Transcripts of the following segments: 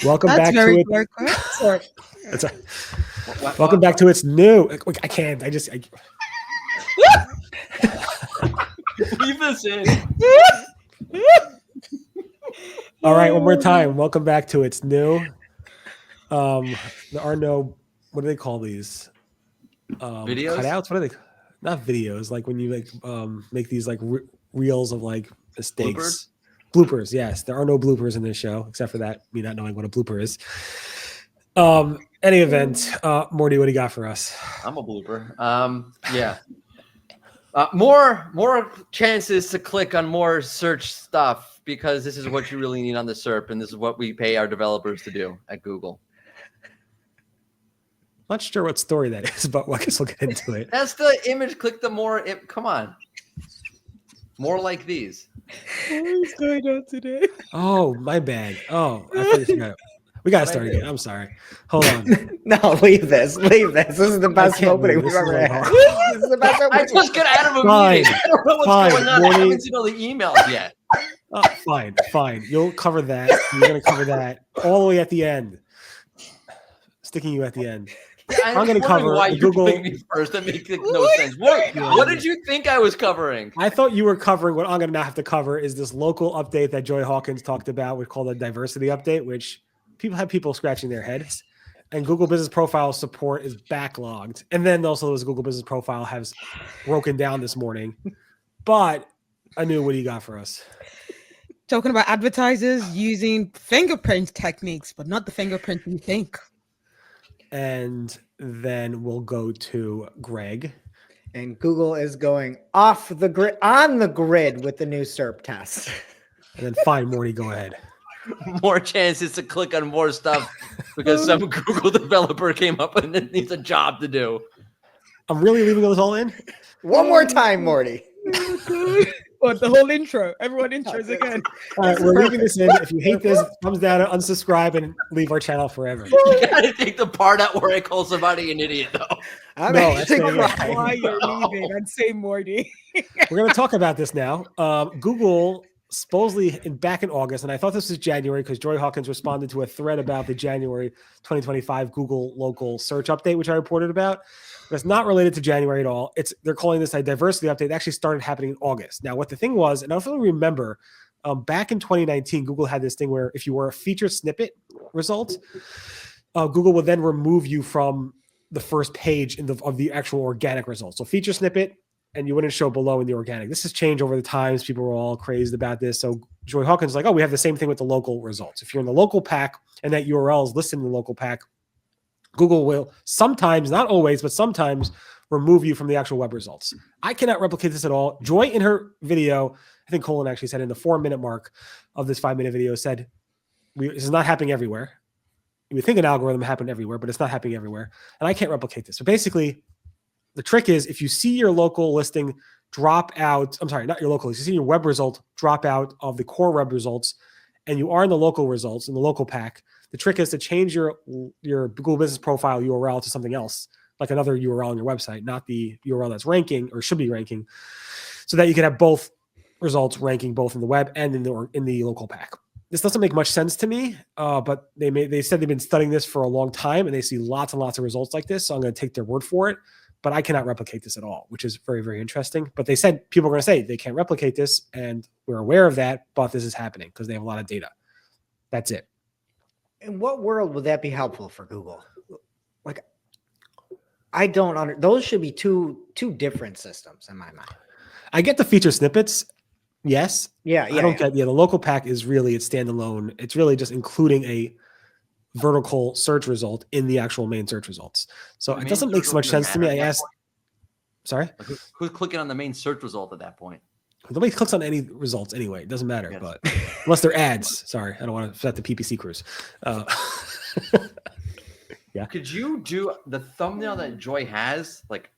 Welcome That's back very to it. quick. Sorry. That's a, welcome back to its new. I can't. Leave this in. All right, one more time. Welcome back to its new. There are no. What do they call these? Videos? Cutouts. What are they? Not videos. Like when you make these like reels of like mistakes. Bloopers. Yes, there are no bloopers in this show except for that me not knowing what a blooper is. Any event, Morty, what do you got for us? I'm a blooper. Yeah. More chances to click on more search stuff because this is what you really need on the SERP, and this is what we pay our developers to do at Google. Not sure what story that is, but I guess we'll get into it. That's the image. Click the more. Come on. More like these. What is going on today? Oh, my bad. Oh, I forgot. We got to start again. I'm sorry. Hold on. No, leave this. This is the best opening we've ever had. This is the best opening. I just got out of a Fine. meeting. I don't know what's Fine. going on. Morning. I haven't seen all the emails yet. Fine. You'll cover that. You're going to cover that all the way at the end. Sticking you at the end. Yeah, I'm going to cover why the you Google. picked me first. That makes no sense. What did you think I was covering? I thought you were covering what I'm going to now have to cover is this local update that Joy Hawkins talked about. We call a diversity update, which people scratching their heads. And Google Business Profile support is backlogged. And then also this Google Business Profile has broken down this morning. But Anu, what do you got for us? Talking about advertisers using fingerprint techniques, but not the fingerprint you think. And then we'll go to Greg. And Google is going off the grid, on the grid with the new SERP test. And then fine, Morty, go ahead. More chances to click on more stuff because some Google developer came up and it needs a job to do. I'm really leaving those all in? One more time, Morty. What, the whole intro? Everyone intros again. All right, we're leaving this in. If you hate this, thumbs down, unsubscribe, and leave our channel forever. You gotta take the part out where I call somebody an idiot, though. I'm No, actually that's crying. Why you're leaving? I'd say Morty. We're going to talk about this now. Google supposedly back in August, and I thought this was January because Joy Hawkins responded to a thread about the January 2025 Google local search update, which I reported about. But it's not related to January at all. They're calling this a diversity update. It actually started happening in August. Now, what the thing was, and I don't remember, back in 2019, Google had this thing where if you were a featured snippet result, Google would then remove you from the first page of the actual organic results. So feature snippet, and you wouldn't show below in the organic. This has changed over the times. People were all crazed about this. So Joy Hawkins is like, oh, we have the same thing with the local results. If you're in the local pack and that URL is listed in the local pack, Google will sometimes, not always, but sometimes remove you from the actual web results. I cannot replicate this at all. Joy in her video, I think Colin actually said in the 4-minute mark of this 5-minute video said, this is not happening everywhere. You would think an algorithm happened everywhere, but it's not happening everywhere. And I can't replicate this. So basically, the trick is if you see your local listing drop out, I'm sorry, not your local, if you see your web result drop out of the core web results and you are in the local results, in the local pack, the trick is to change your Google Business Profile URL to something else, like another URL on your website, not the URL that's ranking or should be ranking, so that you can have both results ranking both in the web and in the local pack. This doesn't make much sense to me, but they said they've been studying this for a long time and they see lots and lots of results like this. So I'm going to take their word for it, but I cannot replicate this at all, which is very, very interesting. But they said people are going to say they can't replicate this, and we're aware of that, but this is happening because they have a lot of data. That's it. In what world would that be helpful for Google? Like, I don't those should be two different systems in my mind. I get the feature snippets. Yes. Yeah. I don't get, the local pack is really, it's standalone. It's really just including a vertical search result in the actual main search results. So it doesn't make so much sense to me. I asked, sorry? Like who's clicking on the main search result at that point? Nobody clicks on any results anyway. It doesn't matter, but unless they're ads. Sorry, I don't want to set the PPC cruise. Yeah. Could you do the thumbnail that Joy has? Like,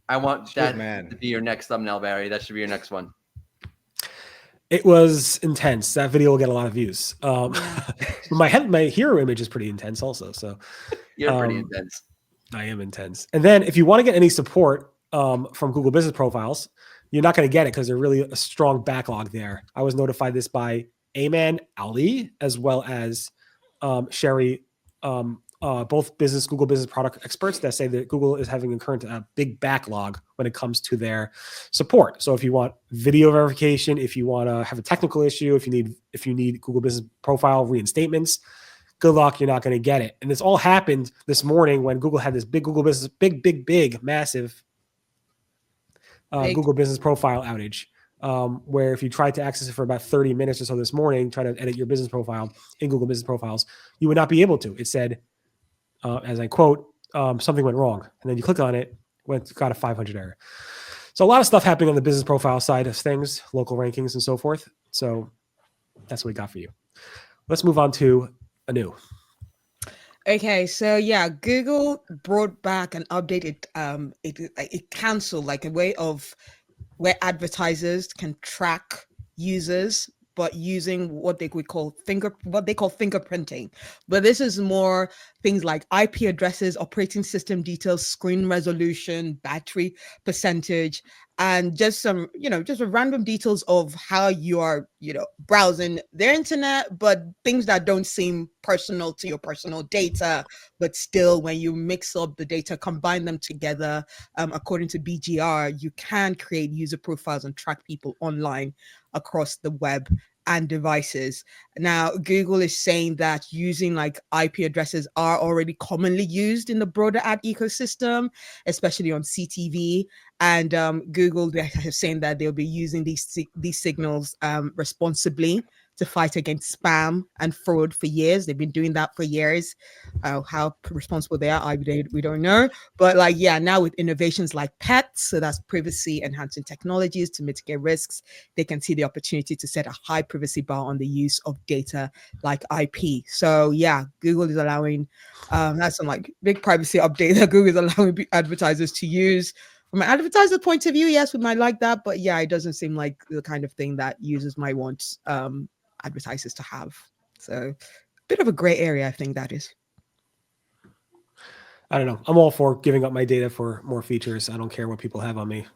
I want that to be your next thumbnail, Barry. That should be your next one. It was intense. That video will get a lot of views. My hero image is pretty intense also. So you're pretty intense. I am intense. And then if you want to get any support from Google Business Profiles, you're not going to get it because there's really a strong backlog there. I was notified this by Ayman Ali as well as Sherry, both Google business product experts that say that Google is having a current big backlog when it comes to their support. So if you want video verification, if you want to have a technical issue, if you need Google Business Profile reinstatements, good luck, you're not going to get it. And this all happened this morning when Google had this big Google Business, massive Google Business Profile outage. Where if you tried to access it for about 30 minutes or so this morning, try to edit your business profile in Google Business Profiles, you would not be able to. It said, as I quote, something went wrong. And then you click on it, got a 500 error. So a lot of stuff happening on the business profile side of things, local rankings and so forth. So that's what we got for you. Let's move on to Anu. Okay, so yeah, Google brought back and updated. It canceled like a way of where advertisers can track users, but using what they call fingerprinting. But this is more things like IP addresses, operating system details, screen resolution, battery percentage, and just some, just random details of how you are, browsing their internet, but things that don't seem personal to your personal data, but still when you mix up the data, combine them together, according to BGR, you can create user profiles and track people online across the web and devices. Now, Google is saying that using like IP addresses are already commonly used in the broader ad ecosystem, especially on CTV. And Google, they're saying that they'll be using these signals responsibly to fight against spam and fraud for years. They've been doing that for years. How responsible they are, we don't know. But now with innovations like PETs, so that's privacy enhancing technologies to mitigate risks, they can see the opportunity to set a high privacy bar on the use of data like IP. So yeah, Google is allowing, that's some like big privacy update that Google is allowing advertisers to use. From an advertiser point of view, yes, we might like that, but yeah, it doesn't seem like the kind of thing that users might want advertisers to have. So a bit of a gray area, I think that is. I don't know. I'm all for giving up my data for more features. I don't care what people have on me.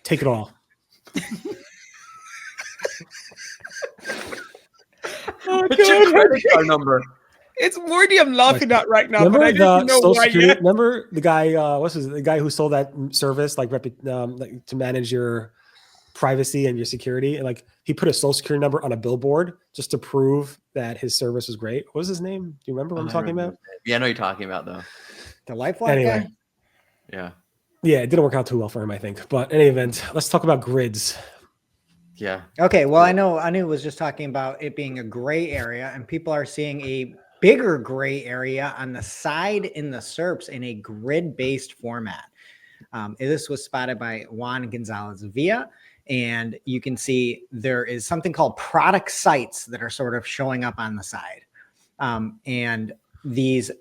Take it all. What's your credit card number? It's Morty I'm laughing at right now, remember but I don't know Social why Security, yet. remember the guy, the guy who sold that service, like to manage your privacy and your security, and like he put a Social Security number on a billboard just to prove that his service was great. What was his name? Do you remember what I'm talking about? Yeah, I know what you're talking about though. The LifeLock guy? Yeah. Yeah, it didn't work out too well for him, I think. But in any event, let's talk about grids. Yeah. Okay, well, I know Anu was just talking about it being a gray area, and people are seeing a bigger gray area on the side in the SERPs in a grid-based format. This was spotted by Juan Gonzalez Villa, and you can see there is something called product sites that are sort of showing up on the side. And these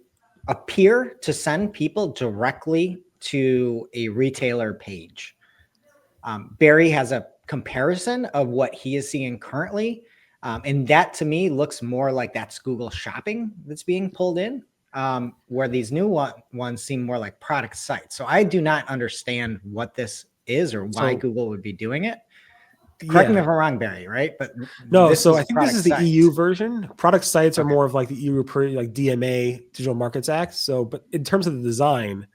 appear to send people directly to a retailer page. Barry has a comparison of what he is seeing currently. And that to me looks more like that's Google Shopping that's being pulled in, where these new ones seem more like product sites. So I do not understand what this is or why Google would be doing it. Correct me if I'm wrong, Barry, right? But no, so I think this is the sites. EU version. Product sites are more of like the EU like DMA, Digital Markets Act. So, but in terms of the design,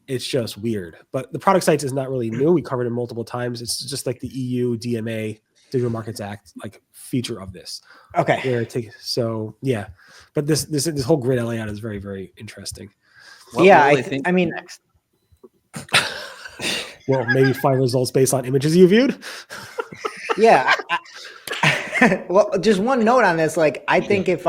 it's just weird. But the product sites is not really new. We covered it multiple times. It's just like the EU DMA, Digital Markets Act, like feature of this. Okay. So yeah, but this whole grid layout is very, very interesting. I mean, next? Well, maybe find results based on images you viewed. Yeah. Well, just one note on this. Like, I think if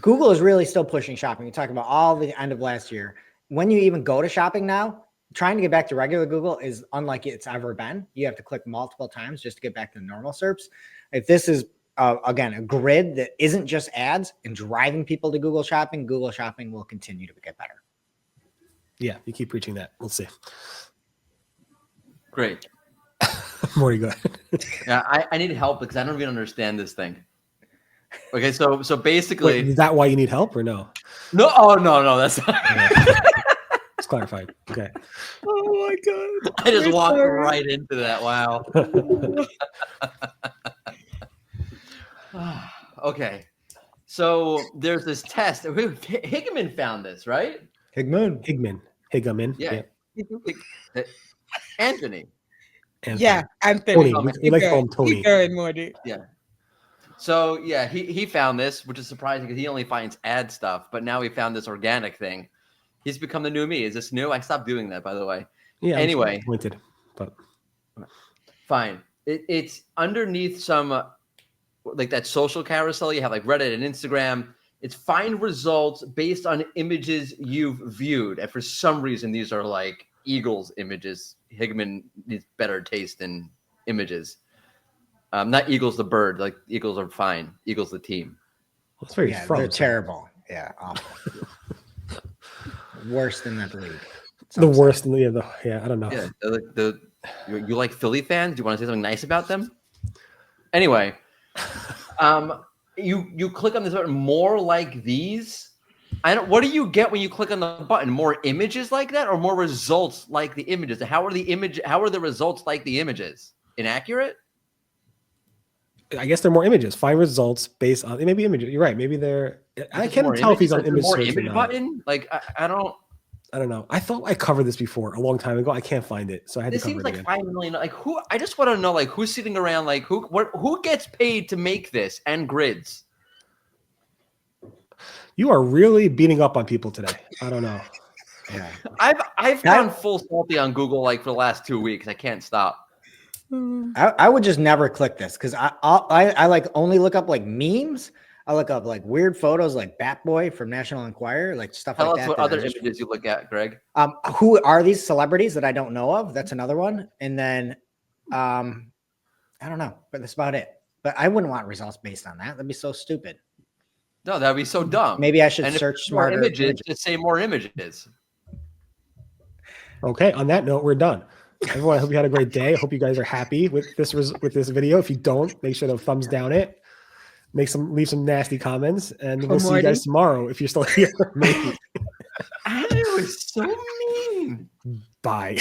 Google is really still pushing shopping, you talk about all the end of last year. When you even go to shopping now, trying to get back to regular Google is unlike it's ever been. You have to click multiple times just to get back to normal SERPs. If this is, again, a grid that isn't just ads and driving people to Google Shopping will continue to get better. Yeah, you keep preaching that. We'll see. Great. Morty, go ahead. Yeah, I need help because I don't even understand this thing. Okay, so basically, wait, is that why you need help or no? No, oh no, that's not. It's clarified. Okay. Oh my god! I just walked right into that. Wow. Okay. So there's this test. Hickman found this, right? Higmoon. Higamin. Yeah. Anthony. Yeah, Anthony. Tony. Tony. We like to call him Tony. Keep going, Morty. Yeah. So yeah, he found this, which is surprising because he only finds ad stuff, but now he found this organic thing. He's become the new me. Is this new? I stopped doing that, by the way. Yeah. Anyway. Disappointed, but Fine. It's underneath some like that social carousel. You have like Reddit and Instagram. It's find results based on images you've viewed. And for some reason, these are like Eagles images. Higman needs better taste in images. Not Eagles the bird. Like Eagles are fine. Eagles the team. that's very Yeah, from. they're terrible. Yeah, awful. Worst in that league. The worst in the I don't know. Yeah, you like Philly fans? Do you want to say something nice about them? Anyway, you click on this button. More like these. What do you get when you click on the button? More images like that, or more results like the images? How are the results like the images? Inaccurate? I guess they're more images. Find results based on maybe images. You're right. Maybe they're. I can't tell if he's on image more search or image not. button. Like I don't. I don't know. I thought I covered this before a long time ago. I can't find it, so I had This to cover seems it like again. 5 million. Like who? I just want to know like who's sitting around. Like who gets paid to make this and grids? You are really beating up on people today. I don't know. Yeah. I've gone full salty on Google like for the last 2 weeks. I can't stop. I would just never click this because I like only look up like memes. I look up like weird photos like Bat Boy from National Enquirer, like stuff Tell like us that. what that I other just- images you look at, Greg. Who are these celebrities that I don't know of? That's another one. And then I don't know, but that's about it. But I wouldn't want results based on that. That'd be so stupid. No, that'd be so dumb. Maybe I should And if search more smarter images. Just say more images. Okay. On that note, we're done. Everyone, I hope you had a great day. I hope you guys are happy with this video. If you don't, make sure to thumbs down it. Leave some nasty comments, and we'll see you guys tomorrow if you're still here. Maybe. It was so mean. Bye.